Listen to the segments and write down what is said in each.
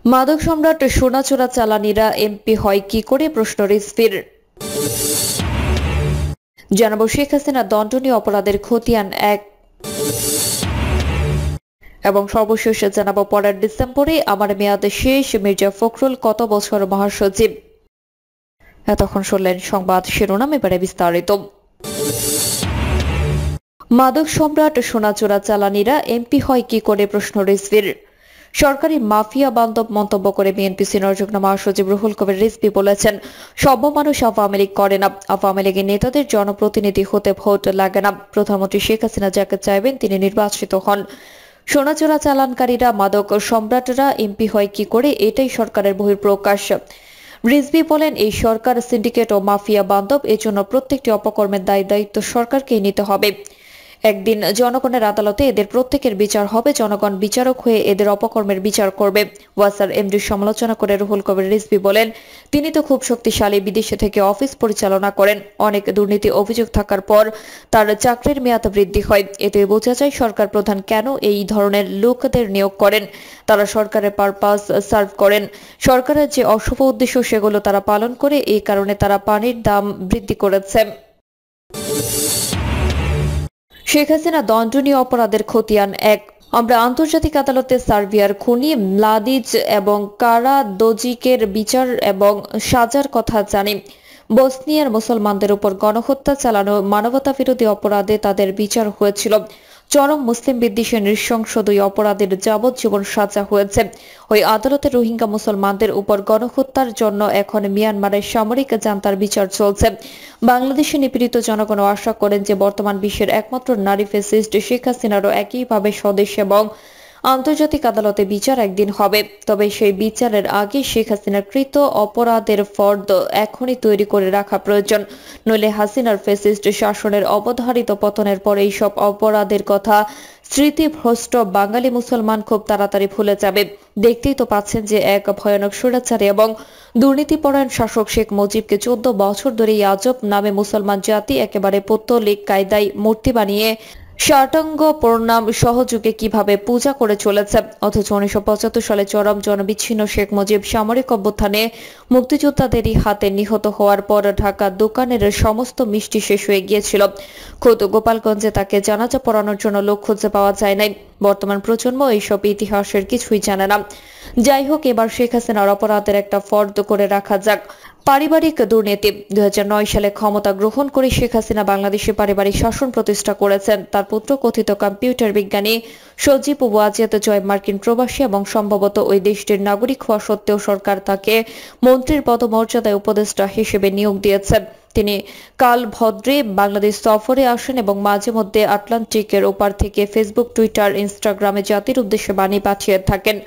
মাদক সম্রাট সোনা চোরাচালানিরা এমপি হয় কি করে, প্রশ্ন রিজভির। জানাবো শেখ হাসিনা দণ্ডনীয় অপরাধের খতিয়ান 1 এবং সর্বশেষ জানাবো পরের ডিসেম্বরে আমার মেয়াদ শেষ, মির্জা ফখরুল কত বছর মহাসচিব। এতক্ষণ শুনলেন সংবাদ শিরোনাম, এবারে বিস্তারিত। মাদক সম্রাট সোনা চোরাচালানিরা এমপি হয় কি করে, প্রশ্ন রিজভির। সরকারি মাফিয়া বান্ধব মন্তব্য করে বিএনপি সিনিয়র যুগ্ম মহাসচিব রুহুল কবির রিজভী বলেছেন, সব মানুষ আওয়ামী লীগ করে না, আওয়ামী লীগের নেতাদের জনপ্রতিনিধি হতে ভোট লাগে না। প্রধানমন্ত্রী শেখ হাসিনা যাকে চাইবেন তিনি নির্বাচিত হন। সোনা চোরাচালানকারীরা, মাদক সম্রাটরা এমপি হয় কি করে, এটাই সরকারের বহিঃপ্রকাশ। রিজভী বলেন, এই সরকার সিন্ডিকেট ও মাফিয়া বান্ধব, এজন্য প্রত্যেকটি অপকর্মের দায়িত্ব সরকারকেই নিতে হবে। একদিন জনগণের আদালতে এদের প্রত্যেকের বিচার হবে, জনগণ বিচারক হয়ে এদের অপকর্মের বিচার করবে। ওয়াসার এমডির সমালোচনা করে রুহুল কবির রিজভী বলেন, তিনি তো খুব শক্তিশালী, বিদেশে থেকে অফিস পরিচালনা করেন, অনেক দুর্নীতি অভিযোগ থাকার পর তার চাকরির মেয়াদ বৃদ্ধি হয়। এতে বোঝা যায় সরকার প্রধান কেন এই ধরনের লোকদের নিয়োগ করেন। তারা সরকারের পারপাস সার্ভ করেন, সরকারের যে অশুভ উদ্দেশ্য সেগুলো তারা পালন করে, এই কারণে তারা পানির দাম বৃদ্ধি করেছে। শেখ হাসিনা দণ্ডনীয় অপরাধের খতিয়ান 1। আমরা আন্তর্জাতিক আদালতে সার্বিয়ার খুনি মলাদিজ এবং কারাদোজিকের বিচার এবং সাজার কথা জানি। বসনিয়ার মুসলমানদের উপর গণহত্যা চালানো মানবতাবিরোধী অপরাধে তাদের বিচার হয়েছিল। চরম মুসলিম বিদ্বেষে নৃশংস 2 অপরাধের যাবজ্জীবন সাজা হয়েছে। ওই আদালতে রোহিঙ্গা মুসলমানদের উপর গণহত্যার জন্য এখন মিয়ানমারের সামরিক জান্তার বিচার চলছে। বাংলাদেশে নিপীড়িত জনগণ আশা করেন যে বর্তমান বিশ্বের একমাত্র নারী ফ্যাসিস্ট শেখ হাসিনারও একইভাবে স্বদেশ এবং আন্তর্জাতিক আদালতে বিচার একদিন হবে। তবে সেই বিচারের আগে শেখ হাসিনার কৃত অপরাধের ফর্দ এখনই তৈরি করে রাখা প্রয়োজন, নইলে হাসিনার ফ্যাসিস্ট শাসনের অবধারিত পতনের পর এই সব অপরাধের কথা স্মৃতিভ্রষ্ট বাঙালি মুসলমান খুব তাড়াতাড়ি ভুলে যাবে। দেখতেই তো পাচ্ছেন যে এক ভয়ানক স্বৈরাচারী এবং দুর্নীতিপরায়ণ শাসক শেখ মুজিবকে 14 বছর ধরে আজব নামে মুসলমান জাতি একেবারে পৌত্তলিক কায়দায় মূর্তি বানিয়ে ষাটাঙ্গ প্রণাম সহযোগে কিভাবে পূজা করে চলেছে। অথচ 1975 সালে চরম জনবিচ্ছিন্ন শেখ মুজিব সামরিক অভ্যুত্থানে মুক্তিযোদ্ধাদেরই হাতে নিহত হওয়ার পর ঢাকা দোকানের সমস্ত মিষ্টি শেষ হয়ে গিয়েছিল। খোদ গোপালগঞ্জে তাকে জানাজা পড়ানোর জন্য লোক খুঁজে পাওয়া যায় নাই। বর্তমান প্রজন্ম এইসব ইতিহাসের কিছুই জানে না। যাই হোক, এবার শেখ হাসিনার অপরাধের একটা ফর্দ করে রাখা যাক, পারিবারিক দুর্নীতি। 2009 সালে ক্ষমতা গ্রহণ করে শেখ হাসিনা বাংলাদেশে পারিবারিক শাসন প্রতিষ্ঠা করেছেন। তার পুত্র কথিত কম্পিউটার বিজ্ঞানী সজীব ওয়াজেদ জয় মার্কিন প্রবাসী এবং সম্ভবত ওই দেশটির নাগরিক হওয়া সত্ত্বেও সরকার তাকে মন্ত্রীর পদমর্যাদায় উপদেষ্টা হিসেবে নিয়োগ দিয়েছে। তিনি কাল ভদ্রে বাংলাদেশ সফরে আসেন এবং মাঝে মধ্যে আটলান্টিকের ওপার থেকে ফেসবুক, টুইটার, ইনস্টাগ্রামে জাতির উদ্দেশ্যে বাণী পাঠিয়ে থাকেন।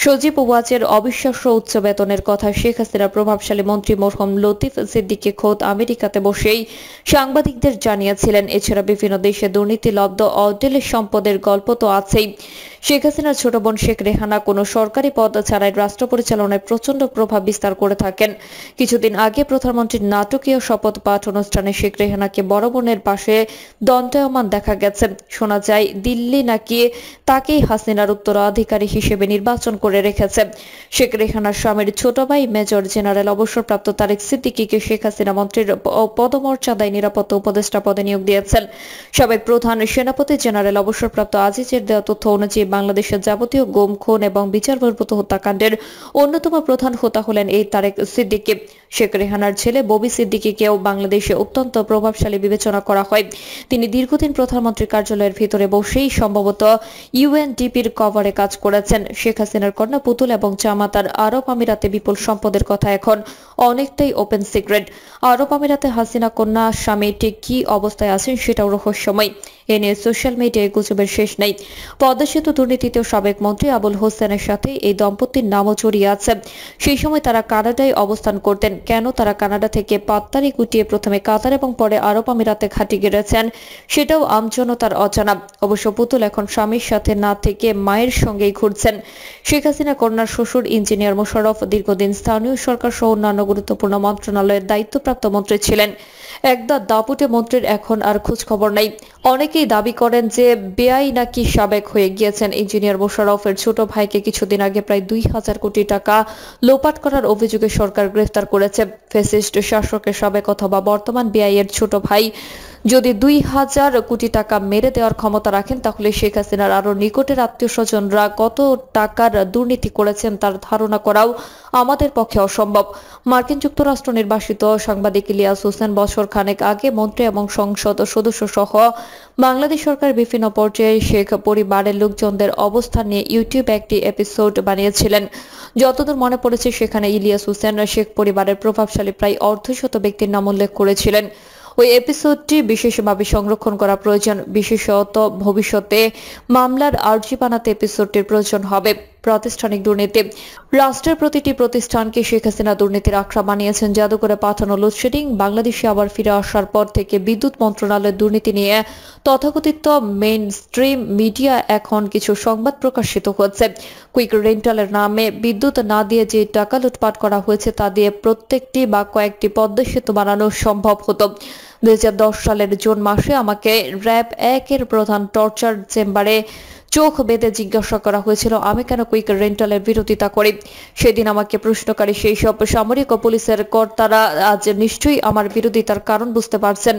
সজীব ওয়াজের অবিশ্বাস্য উচ্চ বেতনের কথা শেখ হাসিনার প্রভাবশালী মন্ত্রী মরহুম লতিফ সিদ্দিকী খোদ আমেরিকাতে বসেই সাংবাদিকদের জানিয়েছিলেন। এছাড়া বিভিন্ন দেশে দুর্নীতিলব্ধ অঢেল সম্পদের গল্প তো আছেই। শেখ হাসিনার ছোট বোন শেখ রেহানা কোনো সরকারি পদ ছাড়াই রাষ্ট্র পরিচালনায় প্রচন্ড প্রভাব বিস্তার করে থাকেন। কিছুদিন আগে প্রধানমন্ত্রীর নাটকীয় শপথ পাঠ অনুষ্ঠানে শেখ রেহানাকে বড় বোনের পাশে দণ্ডায়মান দেখা গেছে। শোনা যায় দিল্লি নাকি তাকেই হাসিনার উত্তরাধিকারী হিসেবে নির্বাচন করে রেখেছে। শেখ রেহানার স্বামীর ছোট ভাই মেজর জেনারেল অবসরপ্রাপ্ত তারেক সিদ্দিকীকে শেখ হাসিনা মন্ত্রীর পদমর্যাদায় নিরাপত্তা উপদেষ্টা পদে নিয়োগ দিয়েছেন। সাবেক প্রধান সেনাপতি জেনারেল অবসরপ্রাপ্ত আজিজের দেওয়া তথ্য অনুযায়ী বাংলাদেশের যাবতীয় গুম, খুন এবং বিচার বহির্ভূত হত্যাকাণ্ডের অন্যতম প্রধান হোতা হলেন এই তারেক সিদ্দিকী। শেখ রেহানার ছেলে ববি সিদ্দিকীকেও বাংলাদেশে অত্যন্ত প্রভাবশালী বিবেচনা করা হয়। তিনি দীর্ঘদিন প্রধানমন্ত্রীর কার্যালয়ের ভিতরে বসেই সম্ভবত ইউএনডিপির কভারে কাজ করেছেন। শেখ হাসিনার কন্যা পুতুল এবং জামাতার আরব আমিরাতে বিপুল সম্পদের কথা এখন অনেকটাই ওপেন সিক্রেট। আরব আমিরাতে হাসিনা কন্যা স্বামী ঠিক কি অবস্থায় আছেন সেটাও রহস্যময়। এ নিয়ে সোশ্যাল মিডিয়ায় গুজবের শেষ নেই। পদ্মা সেতু দুর্নীতিতে সাবেক মন্ত্রী আবুল হোসেনের সাথে এই দম্পতির নামও জড়িয়ে আছে। সেই সময় তারা কানাডায় অবস্থান করতেন। কেন তারা কানাডা থেকে পাত্তারি গুটিয়ে প্রথমে কাতার এবং পরে আরব আমিরাতে ঘাঁটি গেড়েছেন সেটাও আমজনতার অজানা। অবশ্য পুতুল এখন স্বামীর সাথে না থেকে মায়ের সঙ্গেই ঘুরছেন। শেখ হাসিনা কন্যার শ্বশুর ইঞ্জিনিয়ার মোশাররফ দীর্ঘদিন স্থানীয় সরকার সহ অন্যান্য গুরুত্বপূর্ণ মন্ত্রণালয়ের দায়িত্বপ্রাপ্ত মন্ত্রী ছিলেন। একদা দাপুটে মন্ত্রীর এখন আর খোঁজ খবর নাই। অনেক অনেকেই দাবি করেন যে বেআই নাকি সাবেক হয়ে গিয়েছেন। ইঞ্জিনিয়ার মোশাররফের ছোট ভাইকে কিছুদিন আগে প্রায় ২,০০০ কোটি টাকা লোপাট করার অভিযোগে সরকার গ্রেফতার করেছে। ফ্যাসিস্ট শাসকের সাবেক অথবা বর্তমান বেআইয়ের ছোট ভাই যদি ২,০০০ কোটি টাকা মেরে দেওয়ার ক্ষমতা রাখেন, তাহলে শেখ হাসিনার আরো নিকটের আত্মীয়স্বজনরা কত টাকার দুর্নীতি করেছেন তার ধারণা করাও আমাদের পক্ষে অসম্ভব। মার্কিন যুক্তরাষ্ট্র নির্বাসিত সাংবাদিক ইলিয়াস হোসেন বছর খানেক আগে মন্ত্রী এবং সংসদ সদস্য সহ বাংলাদেশ সরকার বিভিন্ন পর্যায়ে শেখ পরিবারের লোকজনদের অবস্থান নিয়ে ইউটিউব একটি এপিসোড বানিয়েছিলেন। যতদূর মনে পড়েছে, সেখানে ইলিয়াস হোসেন শেখ পরিবারের প্রভাবশালী প্রায় অর্ধশত ব্যক্তির নাম উল্লেখ করেছিলেন। ওই এপিসোডটি বিশেষভাবে সংরক্ষণ করা প্রয়োজন, বিশেষত ভবিষ্যতে মামলার আর্জি বানাতে এপিসোডটির প্রয়োজন হবে। প্রাতিষ্ঠানিক দুর্নীতি। রাষ্ট্রের প্রতিটি প্রতিষ্ঠানকে শেখ হাসিনা দুর্নীতির আখড়া বানিয়েছেন। জাদুঘরে পাঠানো লোডশেডিং, বাংলাদেশে আবার ফিরে আসার পর থেকে বিদ্যুৎ মন্ত্রণালয়ের দুর্নীতি নিয়ে তথাকথিত মেইন স্ট্রিম মিডিয়া এখন কিছু সংবাদ প্রকাশিত হচ্ছে। কুইক রেন্টালের নামে বিদ্যুৎ না দিয়ে যে টাকা লুটপাট করা হয়েছে তা দিয়ে প্রত্যেকটি বা কয়েকটি পদ্মা সেতু বানানো সম্ভব হতো। ২০১০ সালের জুন মাসে আমাকে র‍্যাব ১-এর প্রধান টর্চার চেম্বারে চোখ বেঁধে জিজ্ঞাসা করা হয়েছিল আমি কেন কুইক রেন্টালের বিরোধিতা করি। সেদিন আমাকে প্রশ্নকারী সেই সব সামরিক ও পুলিশের কর্তারা আজ নিশ্চয়ই আমার বিরোধিতার কারণ বুঝতে পারছেন।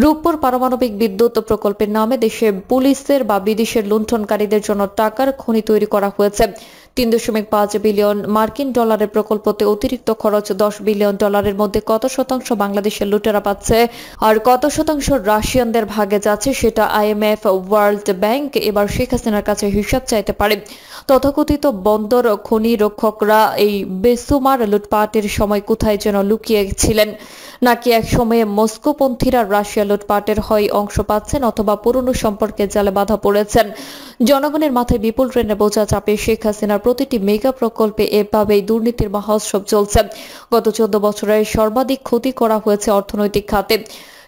রূপপুর পারমাণবিক বিদ্যুৎ প্রকল্পের নামে দেশে পুলিশের বা বিদেশের লুণ্ঠনকারীদের জন্য টাকার খনি তৈরি করা হয়েছে। ৩.৫ বিলিয়ন মার্কিন ডলারের প্রকল্পতে অতিরিক্ত খরচ ১০ বিলিয়ন ডলারের মধ্যে কত শতাংশ বাংলাদেশের লুটেরা পাচ্ছে আর কত শতাংশ রাশিয়ানদের ভাগে যাচ্ছে সেটা IMF, ওয়ার্ল্ড ব্যাংক এবার শেখ হাসিনার কাছে হিসাব চাইতে পারে। তথাকথিত বন্দর খনি রক্ষকরা এই বেসুমার লুটপাটের সময় কোথায় যেন লুকিয়েছিলেন, নাকি এক সময়ে মস্কোপন্থীরা রাশিয়া লুটপাটের হয় অংশ পাচ্ছেন অথবা পুরনো সম্পর্কে জালে বাধা পড়েছেন। জনগণের মাথায় বিপুল ঋণের বোঝা চাপিয়ে শেখ হাসিনার প্রতিটি মেগা প্রকল্পে এভাবেই দুর্নীতির মহোৎসব চলছে। গত ১৪ বছরে সর্বাধিক ক্ষতি করা হয়েছে অর্থনৈতিক খাতে।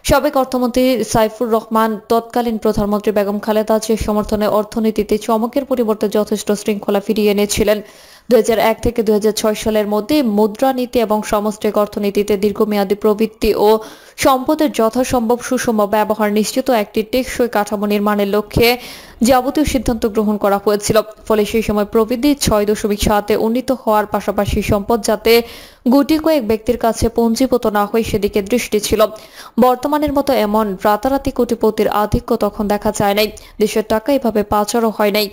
সাবেক অর্থমন্ত্রী সাইফুর রহমান, তৎকালীন প্রধানমন্ত্রী বেগম খালেদা জিয়ার সমর্থনে অর্থনীতিতে চমকের পরিবর্তে যথেষ্ট শৃঙ্খলা ফিরিয়ে এনেছিলেন। ২০০১ থেকে ২০০৬ সালের মধ্যে মুদ্রানীতি এবং সামষ্টিক অর্থনীতিতে দীর্ঘমেয়াদী প্রবৃদ্ধি ও সম্পদের যথাসম্ভব সুষম ব্যবহার নিশ্চিত একটি টেকসই কাঠামো নির্মাণের লক্ষ্যে যাবতীয় সিদ্ধান্ত গ্রহণ করা হয়েছিল। ফলে সেই সময় প্রবৃদ্ধি ৬.৭-এ উন্নীত হওয়ার পাশাপাশি সম্পদ যাতে গুটি কয়েক ব্যক্তির কাছে পুঞ্জীভূত না হয় সেদিকে দৃষ্টি ছিল। বর্তমানের মতো এমন রাতারাতি কোটিপতির আধিক্য তখন দেখা যায় নাই। দেশের টাকা এভাবে পাচারও হয় নাই।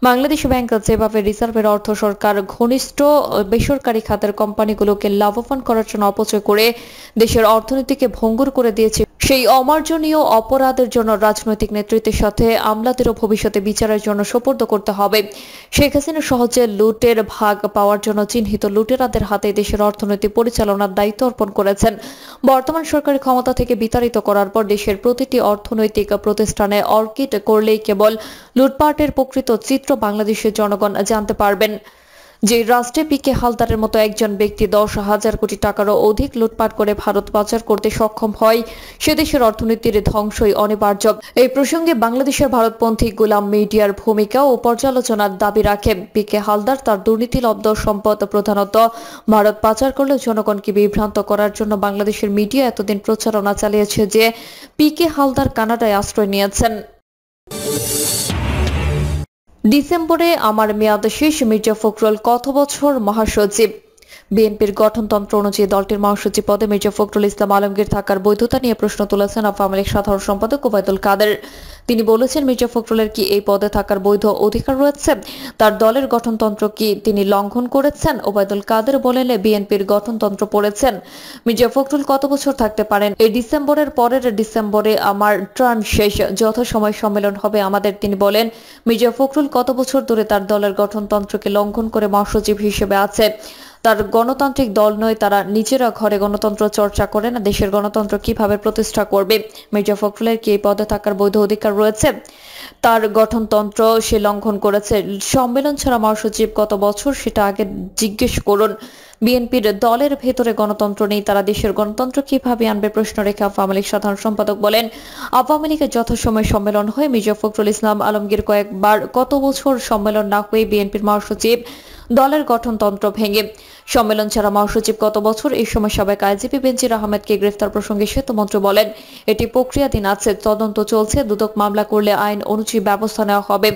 বাংলাদেশ ব্যাংক যেভাবে রিজার্ভের অর্থ সরকার ঘনিষ্ঠ বেসরকারি খাতের কোম্পানিগুলোকে লাভবান করার জন্য অপচয় করে দেশের অর্থনীতিকে ভঙ্গুর করে দিয়েছে, সেই অমার্জনীয় অপরাধের জন্য রাজনৈতিক নেতৃত্বের সাথে আমলাদেরও ভবিষ্যতে বিচারের জন্য সোপর্দ করতে হবে। শেখ হাসিনা সহজে লুটের ভাগ পাওয়ার জন্য চিহ্নিত লুটেরাদের হাতে দেশের অর্থনীতি পরিচালনার দায়িত্ব অর্পণ করেছেন। বর্তমান সরকারের ক্ষমতা থেকে বিতাড়িত করার পর দেশের প্রতিটি অর্থনৈতিক প্রতিষ্ঠানে অর্কিড করলেই কেবল লুটপাটের প্রকৃত চিত্র বাংলাদেশের জনগণ জানতে পারবেন। যে রাষ্ট্রে পিকে হালদারের মতো একজন ব্যক্তি ১০,০০০ কোটি টাকারও অধিক লুটপাট করে ভারত পাচার করতে সক্ষম হয়, সে দেশের অর্থনীতির ধ্বংসই অনিবার্য। এই প্রসঙ্গে বাংলাদেশের ভারতপন্থী গোলাম মিডিয়ার ভূমিকা ও পর্যালোচনার দাবি রাখে। পিকে হালদার তার দুর্নীতিলব্ধ সম্পদ প্রধানত ভারত পাচার করলেও জনগণকে বিভ্রান্ত করার জন্য বাংলাদেশের মিডিয়া এতদিন প্রচারণা চালিয়েছে যে পিকে হালদার কানাডায় আশ্রয় নিয়েছেন। ডিসেম্বরে আমার মেয়াদ শেষ, মির্জা ফখরুল কত বছর মহাসচিব? বিএনপির গঠনতন্ত্র অনুযায়ী দলটির মহাসচিব পদে মির্জা ফখরুল ইসলাম আলমগীর থাকার বৈধতা নিয়ে প্রশ্ন তুলেছেন আওয়ামী লীগ সাধারণ সম্পাদক ওবায়দুল কাদের। তিনি বলেছেন, মির্জা ফখরুলের কি এই পদে থাকার বৈধ অধিকার রয়েছে? তার দলের গঠনতন্ত্র কি তিনি লঙ্ঘন করেছেন? ওবায়দুল কাদের বলেন, বিএনপির গঠনতন্ত্র পড়েছেন। মির্জা ফখরুল কত বছর থাকতে পারেন? এই ডিসেম্বরের পরের ডিসেম্বরে আমার টার্ম শেষ, যথাসময় সম্মেলন হবে আমাদের। তিনি বলেন, মির্জা ফখরুল কত বছর ধরে তার দলের গঠনতন্ত্রকে লঙ্ঘন করে মহাসচিব হিসেবে আছে। তার গণতান্ত্রিক দল নয়, তারা নিজেরা ঘরে গণতন্ত্র চর্চা করে না, দেশের গণতন্ত্র কিভাবে প্রতিষ্ঠা করবে? মির্জা ফখরুলের কি এই পদে থাকার বৈধ অধিকার রয়েছে? তার গঠনতন্ত্র সে লঙ্ঘন করেছে। সম্মেলন ছাড়া মহাসচিব কত বছর সেটা আগে জিজ্ঞেস করুন। বিএনপির দলের ভেতরে গণতন্ত্র নেই, তারা দেশের গণতন্ত্র কিভাবে আনবে? প্রশ্ন রেখে আওয়ামী লীগ সাধারণ সম্পাদক বলেন, আওয়ামী লীগের যথাসময় সম্মেলন হয়। মির্জা ফখরুল ইসলাম আলমগীর কয়েকবার কত বছর সম্মেলন না হয়ে বিএনপির মহাসচিব দলের গঠনতন্ত্র ভেঙে। সম্মেলন ছাড়া মহাসচিব গত বছর এই সময় সাবেক আইজিপি বেনজির আহমেদকে গ্রেফতার প্রসঙ্গে সেতুমন্ত্রী বলেন, এটি প্রক্রিয়াধীন আছে, তদন্ত চলছে, দুদক মামলা করলে আইন অনুযায়ী ব্যবস্থা নেওয়া হবে।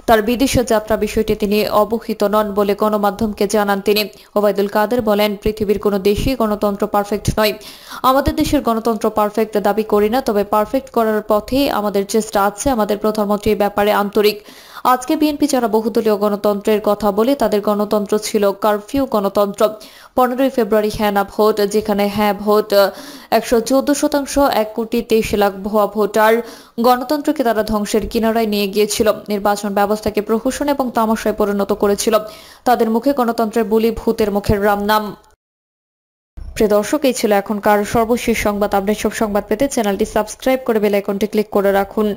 তার বিদেশে যাত্রা বিষয়টি তিনি অবহিত নন বলে গণমাধ্যমকে জানান তিনি। ওবায়দুল কাদের বলেন, পৃথিবীর কোনো দেশই গণতন্ত্র পারফেক্ট নয়। আমাদের দেশের গণতন্ত্র পারফেক্ট দাবি করি না, তবে পারফেক্ট করার পথে আমাদের চেষ্টা আছে। আমাদের প্রধানমন্ত্রী ব্যাপারে আন্তরিক। আজকে বিএনপি যারা বহুদলীয় গণতন্ত্রের কথা বলে, তাদের গণতন্ত্র ছিল কারফিউ গণতন্ত্র। 15ই ফেব্রুয়ারি হ্যাঁ না ভোট, যেখানে হ্যাঁ ভোট 114%, 1,23,00,000 ভুয়া ভোটার। গণতন্ত্রকে তারা ধ্বংসের কিনারায় নিয়ে গিয়েছিল, নির্বাচন ব্যবস্থাকে প্রহসন এবং তামাশায় পরিণত করেছিল। তাদের মুখে গণতন্ত্রের বুলি, ভূতের মুখের রাম নাম। প্রিয় দর্শক, এই ছিল এখনকার সর্বশেষ সংবাদ। আপডেট সব সংবাদ পেতে চ্যানেলটি সাবস্ক্রাইব করে বেল আইকনটি ক্লিক করে রাখুন।